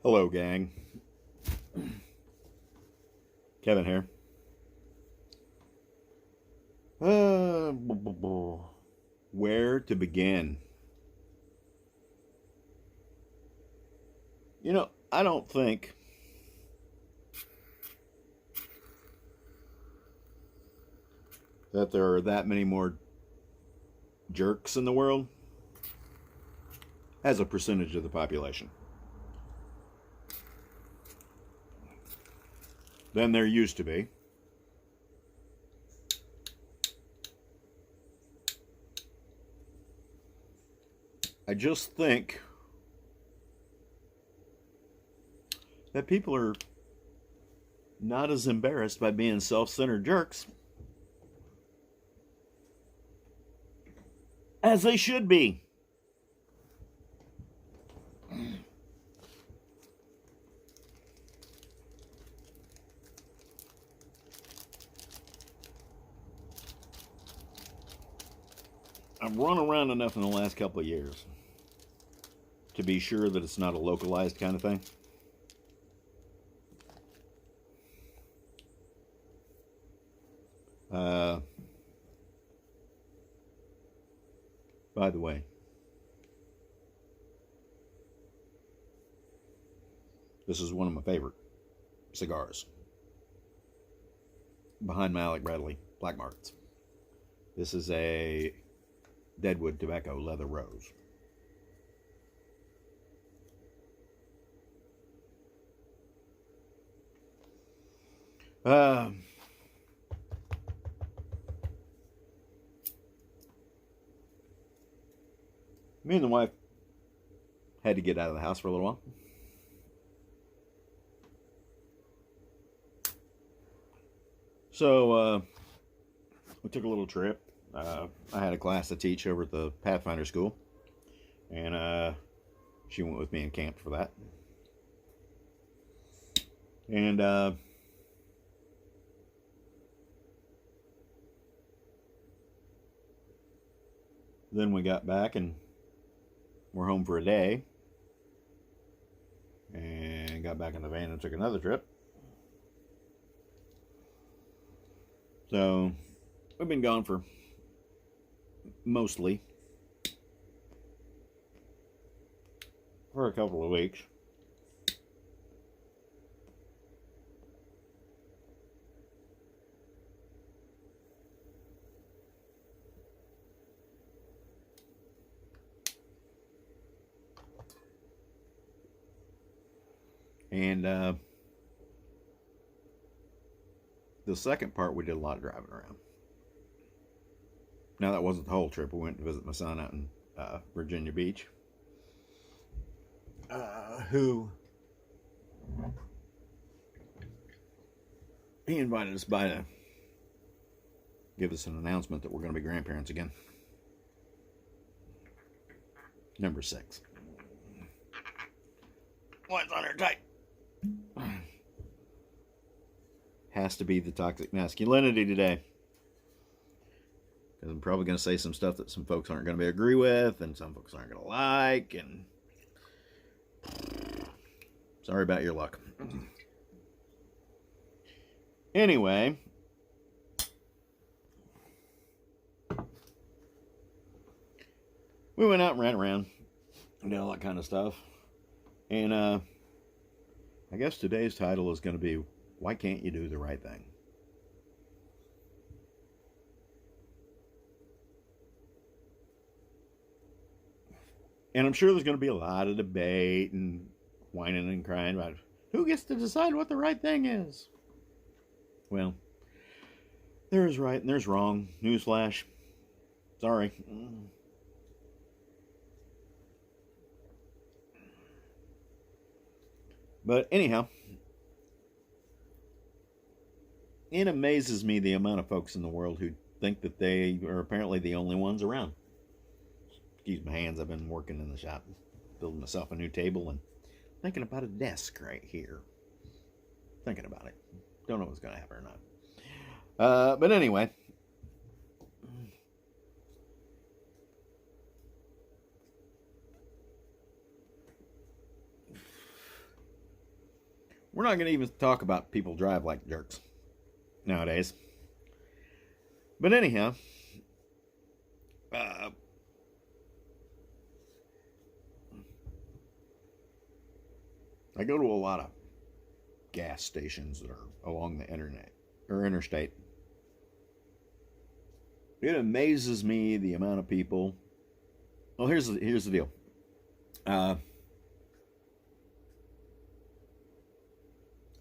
Hello, gang. Kevin here. Where to begin? I don't think that there are that many more jerks in the world as a percentage of the population than there used to be. I just think that people are not as embarrassed by being self-centered jerks as they should be. I've run around enough in the last couple of years to be sure that it's not a localized kind of thing. By the way, this is one of my favorite cigars. Behind my Alec Bradley Black Markets. This is a Deadwood Tobacco Leather Rose. Me and the wife had to get out of the house for a little while. So we took a little trip. I had a class to teach over at the Pathfinder School, and she went with me and camped for that. And then we got back and we're home for a day, and got back in the van and took another trip. So we've been gone for mostly for a couple of weeks. And the second part, we did a lot of driving around. Now, that wasn't the whole trip. We went to visit my son out in Virginia Beach, who he invited us by to give us an announcement that we're going to be grandparents again. Number 6. What's on her tight? Has to be the toxic masculinity today. Because I'm probably going to say some stuff that some folks aren't going to agree with, and some folks aren't going to like, and sorry about your luck. Anyway, we went out and ran around and did all that kind of stuff. And I guess today's title is going to be, why can't you do the right thing? And I'm sure there's going to be a lot of debate and whining and crying about who gets to decide what the right thing is. Well, there's right and there's wrong. Newsflash. Sorry. But anyhow, it amazes me the amount of folks in the world who think that they are apparently the only ones around. Excuse my hands, I've been working in the shop, building myself a new table and thinking about a desk right here. Thinking about it. Don't know what's going to happen or not. But anyway. not going to even talk about people drive like jerks nowadays. But anyhow, I go to a lot of gas stations that are along the internet or interstate. It amazes me the amount of people. Well, here's the deal.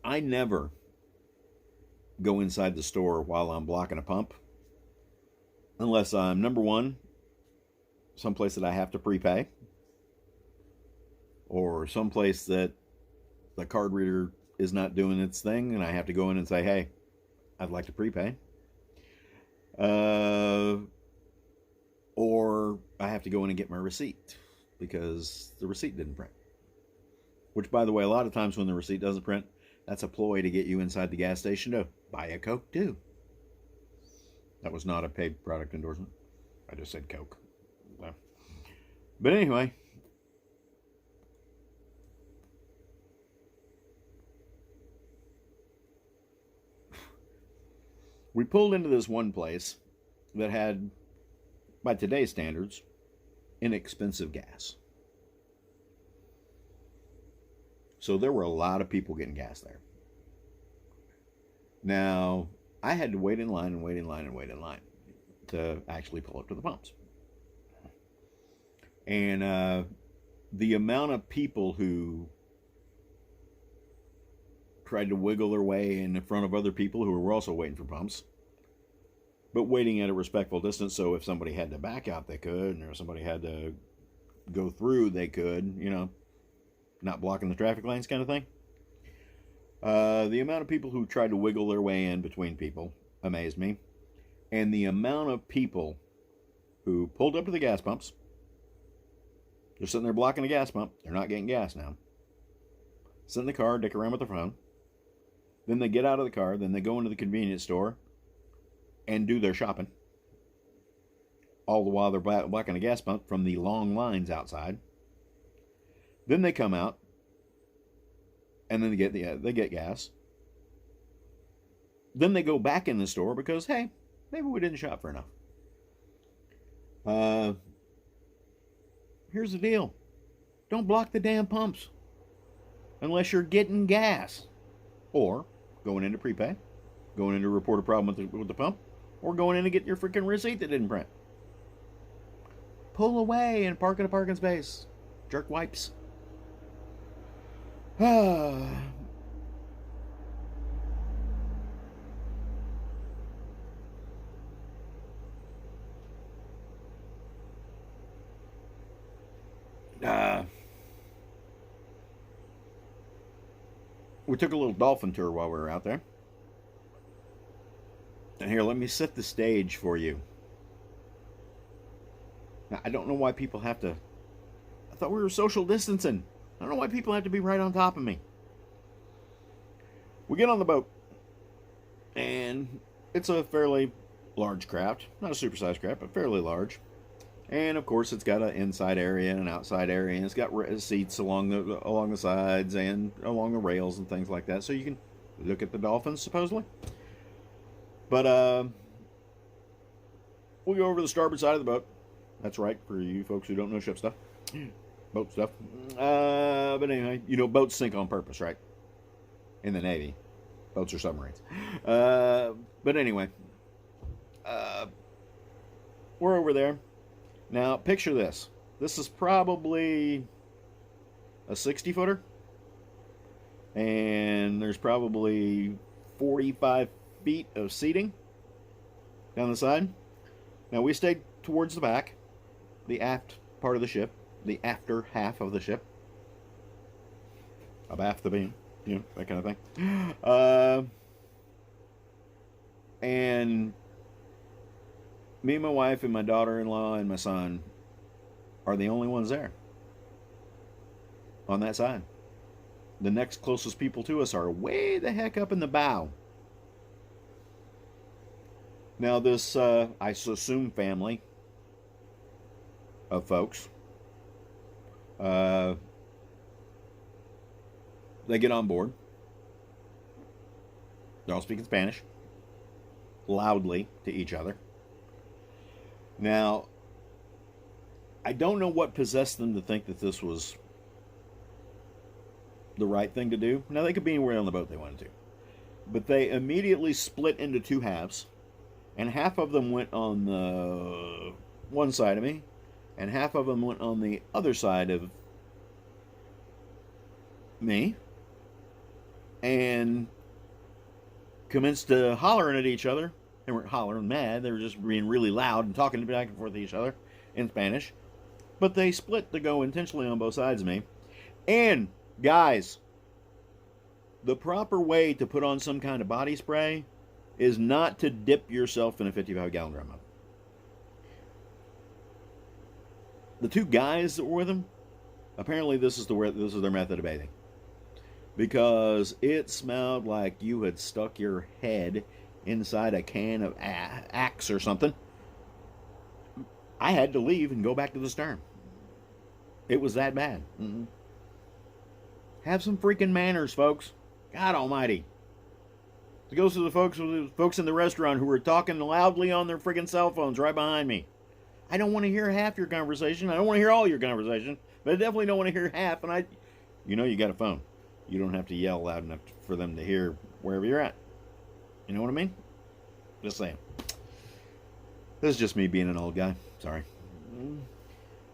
I never go inside the store while I'm blocking a pump unless I'm, number one, someplace that I have to prepay, or someplace that the card reader is not doing its thing and I have to go in and say, hey, I'd like to prepay. Or I have to go in and get my receipt because the receipt didn't print. Which, by the way, a lot of times when the receipt doesn't print, that's a ploy to get you inside the gas station to buy a Coke too. That was not a paid product endorsement. I just said Coke. But anyway, we pulled into this one place that had, by today's standards, inexpensive gas. So there were a lot of people getting gas there. Now, I had to wait in line and wait in line and wait in line to actually pull up to the pumps. And the amount of people who tried to wiggle their way in front of other people who were also waiting for pumps, but waiting at a respectful distance, so if somebody had to back out, they could, or if somebody had to go through, they could, not blocking the traffic lanes kind of thing. The amount of people who tried to wiggle their way in between people amazed me. And the amount of people who pulled up to the gas pumps, they're sitting there blocking the gas pump, they're not getting gas now, sit in the car, dick around with their phone, then they get out of the car, then they go into the convenience store and do their shopping, all the while they're blocking a gas pump from the long lines outside. Then they come out, and then they get gas. Then they go back in the store because, hey, maybe we didn't shop for enough. Here's the deal: don't block the damn pumps unless you're getting gas, or going in to prepay, going in to report a problem with the pump, or going in to get your freaking receipt that didn't print. Pull away and park in a parking space. Jerk wipes. We took a little dolphin tour while we were out there. And here, let me set the stage for you. Now, I don't know why people have to... I thought we were social distancing. I don't know why people have to be right on top of me. We get on the boat. And it's a fairly large craft. Not a supersized craft, but fairly large. And of course, it's got an inside area and an outside area, and it's got seats along the sides and along the rails and things like that, so you can look at the dolphins supposedly. But we'll go over to the starboard side of the boat. That's right, for you folks who don't know ship stuff, boat stuff. But anyway, boats sink on purpose, right? In the Navy, boats are submarines. But anyway, we're over there. Now, picture this. This is probably a 60-footer. And there's probably 45 feet of seating down the side. Now, we stayed towards the back, the aft part of the ship, the after half of the ship. Abaft the beam, that kind of thing. And me and my wife and my daughter-in-law and my son are the only ones there on that side. The next closest people to us are way the heck up in the bow. Now this, I assume, family of folks, they get on board. They're all speaking Spanish loudly to each other. Now, I don't know what possessed them to think that this was the right thing to do. Now, they could be anywhere on the boat they wanted to. But they immediately split into two halves, and half of them went on the one side of me, and half of them went on the other side of me, and commenced hollering at each other. They weren't hollering mad, they were just being really loud and talking back and forth to each other in Spanish. But they split to go intentionally on both sides of me. And, guys, the proper way to put on some kind of body spray is not to dip yourself in a 55-gallon drum. The two guys that were with him, apparently this is their method of bathing, because it smelled like you had stuck your head inside a can of Axe or something. I had to leave and go back to the stern. It was that bad. Mm-hmm. Have some freaking manners, folks. God almighty. It goes to the folks in the restaurant who were talking loudly on their freaking cell phones right behind me. I don't want to hear half your conversation. I don't want to hear all your conversation, but I definitely don't want to hear half. And you got a phone. You don't have to yell loud enough for them to hear wherever you're at. You know what I mean? Just saying. This is just me being an old guy. Sorry.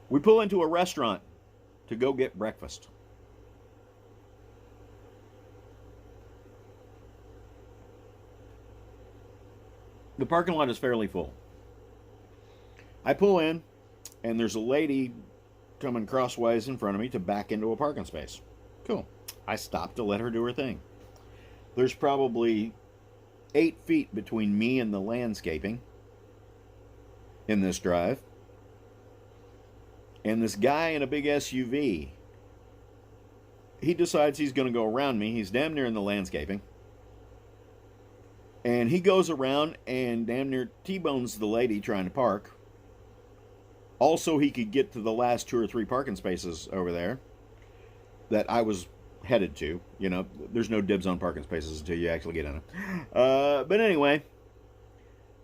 We pull into a restaurant to go get breakfast. The parking lot is fairly full. I pull in, and there's a lady coming crosswise in front of me to back into a parking space. Cool. I stop to let her do her thing. There's probably 8 feet between me and the landscaping in this drive. And this guy in a big SUV, he decides he's going to go around me. He's damn near in the landscaping. And he goes around and damn near T-bones the lady trying to park. Also, he could get to the last 2 or 3 parking spaces over there that I was headed to. You know, there's no dibs on parking spaces until you actually get in them. But anyway,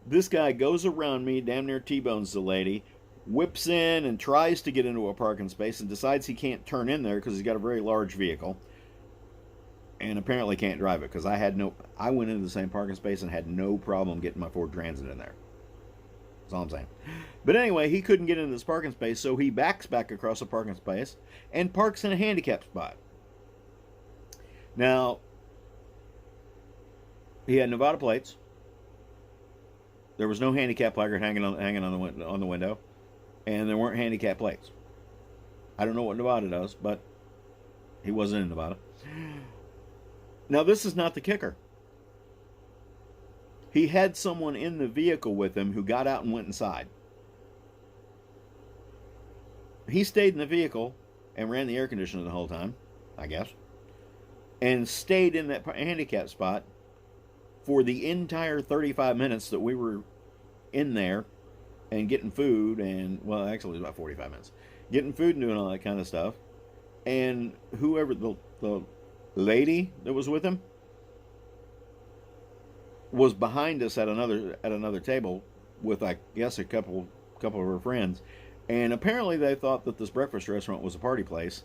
this guy goes around me, damn near T-bones the lady, whips in and tries to get into a parking space and decides he can't turn in there because he's got a very large vehicle. And apparently can't drive it because I went into the same parking space and had no problem getting my Ford Transit in there. That's all I'm saying. But anyway, he couldn't get into this parking space, so he backs back across the parking space and parks in a handicap spot. Now, he had Nevada plates. There was no handicap placard hanging on the window, and there weren't handicap plates. I don't know what Nevada does, but he wasn't in Nevada. Now, this is not the kicker. He had someone in the vehicle with him who got out and went inside. He stayed in the vehicle and ran the air conditioner the whole time, I guess, and stayed in that handicap spot for the entire 35 minutes that we were in there and getting food and, well, actually it was about 45 minutes. Getting food and doing all that kind of stuff. And whoever, the lady that was with him was behind us at another table with, I guess, a couple of her friends, and apparently they thought that this breakfast restaurant was a party place,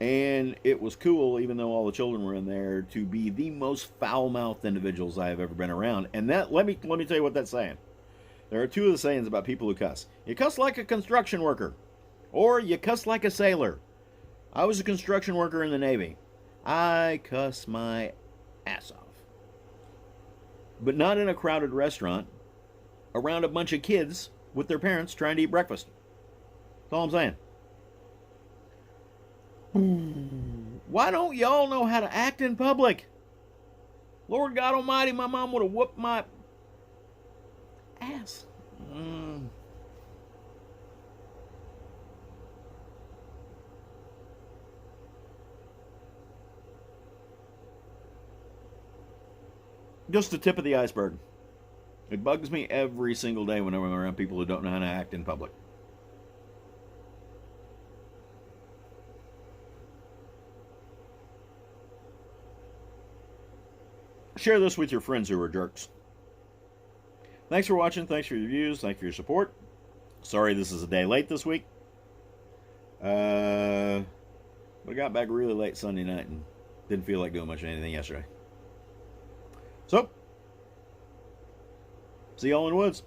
and it was cool, even though all the children were in there, to be the most foul-mouthed individuals I have ever been around. And that, let me tell you what that's saying. There are 2 of the sayings about people who cuss. You cuss like a construction worker, or you cuss like a sailor. I was a construction worker in the Navy. I cuss my ass off. But not in a crowded restaurant around a bunch of kids with their parents trying to eat breakfast. That's all I'm saying. Why don't y'all know how to act in public? Lord God Almighty, my mom would have whooped my ass. Just the tip of the iceberg. It bugs me every single day whenever I'm around people who don't know how to act in public. Share this with your friends who are jerks. Thanks for watching. Thanks for your views. Thanks for your support. Sorry this is a day late this week. But I got back really late Sunday night and didn't feel like doing much of anything yesterday. So, see y'all in the woods.